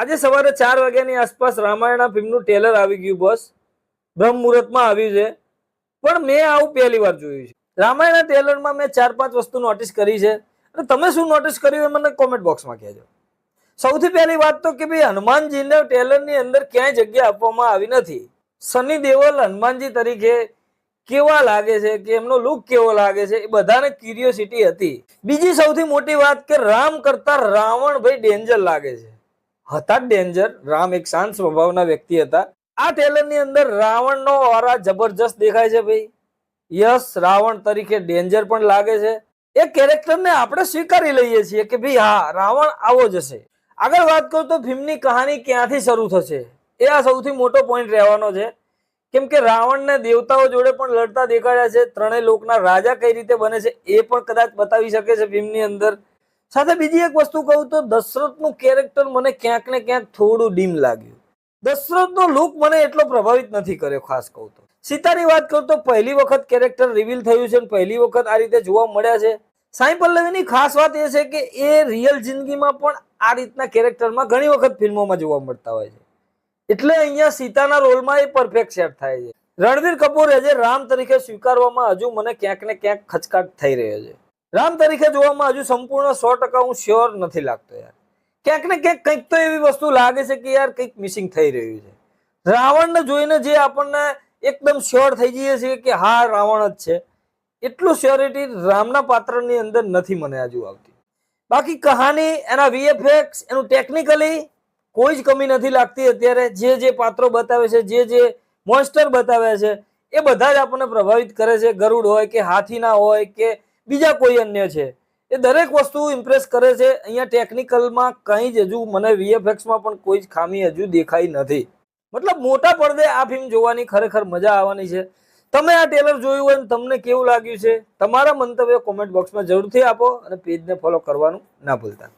આજે સવારે 4 વાગ્યાની આસપાસ રામાયણ ફિલ્મનું ટ્રેલર આવી ગયું બોસ. બ્રહ્મ મુહૂર્તમાં આવ્યું છે, પણ મેં આવું પહેલી વાર જોયું છે. રામાયણ ટ્રેલરમાં મેં 4-5 વસ્તુ નોટિસ કરી છે, અને તમે શું નોટિસ કર્યું એ મને કોમેન્ટ બોક્સમાં કહેજો. સૌથી પહેલી વાત તો કે ભાઈ હનુમાનજીને ટ્રેલરની અંદર ક્યાંય જગ્યા આપવામાં આવી નથી. સની દેઓલ હનુમાનજી તરીકે કેવા લાગે છે, કે એમનો લુક કેવો લાગે છે, એ બધાને ક્યુરિયોસિટી હતી. બીજી સૌથી મોટી વાત કે રામ કરતા રાવણ ભાઈ ડેન્જર લાગે છે. હતા ડેન્જર. રામ એક શાંત સ્વભાવના વ્યક્તિ હતા. આ ટ્રેલરની અંદર રાવણનો ઓરા જબરજસ્ત દેખાય છે ભાઈ. યસ, રાવણ તરીકે ડેન્જર પણ લાગે છે. એ કેરેક્ટરને આપણે સ્વીકારી લઈએ છીએ કે ભાઈ હા, રાવણ આવો જ હશે. આગળ વાત કરું તો ફિલ્મની કહાની ક્યાંથી શરૂ થશે, એ આ સૌથી મોટો પોઈન્ટ રહેવાનો છે. કેમ કે રાવણને દેવતાઓ જોડે પણ લડતા દેખાડ્યા છે. ત્રણેય લોકના રાજા કઈ રીતે બને છે એ પણ કદાચ બતાવી શકે છે ફિલ્મની અંદર. સાથે બીજી એક વસ્તુ કહું તો દશરથનું કેરેક્ટર મને ક્યાંક ને ક્યાંક થોડું ડીમ લાગ્યું. દશરથનો લુક મને એટલો પ્રભાવિત નથી કર્યો. ખાસ કહું તો સીતાની વાત કરું તો પહેલી વખત કેરેક્ટર રિવીલ થયું છે, પહેલી વખત આ રીતે જોવા મળ્યા છે. સાઈ પલ્લવીની ખાસ વાત એ છે કે એ રિયલ જિંદગીમાં પણ આ રીતના કેરેક્ટરમાં ઘણી વખત ફિલ્મોમાં જોવા મળતા હોય છે. એટલે અહીંયા સીતાના રોલમાં એ પરફેક્ટ સેટ થાય છે. રણવીર કપૂર એઝ રામ તરીકે સ્વીકારવામાં હજુ મને ક્યાંક ને ક્યાંક ખચકાટ થઈ રહ્યો છે. રામ તરીકે જોવામાં હજુ સંપૂર્ણ 100% હું શ્યોર નથી લાગતો યાર. ક્યાંક ને ક્યાંક કંઈક તો એવી વસ્તુ લાગે છે કે યાર કંઈક મિસિંગ થઈ રહ્યું છે. રાવણને જોઈને જે આપણને એકદમ શ્યોર થઈ જઈએ છીએ કે હા રાવણ જ છે, એટલું શ્યોરિટી રામના પાત્રની અંદર નથી મને હજુ આવતી. બાકી કહાની, એના વીએફએક્સ, એનું ટેકનિકલી કોઈ જ કમી નથી લાગતી. અત્યારે જે પાત્રો બતાવે છે, જે મોન્સ્ટર બતાવે છે, એ બધા જ આપણને પ્રભાવિત કરે છે. ગરુડ હોય કે હાથીના હોય કે બીજા કોઈ અન્ય છે, એ દરેક વસ્તુ ઇમ્પ્રેસ કરે છે. અહીંયા ટેકનિકલમાં કંઈ જ હજુ મને વીએફએક્સમાં પણ કોઈ જ ખામી હજુ દેખાઈ નથી. મતલબ મોટા પડદે આ ફિલ્મ જોવાની ખરેખર મજા આવવાની છે. તમે આ ટ્રેલર જોયું હોય, તમને કેવું લાગ્યું છે, તમારા મંતવ્ય કોમેન્ટ બોક્સમાં જરૂરથી આપો, અને પેજને ફોલો કરવાનું ના ભૂલતા.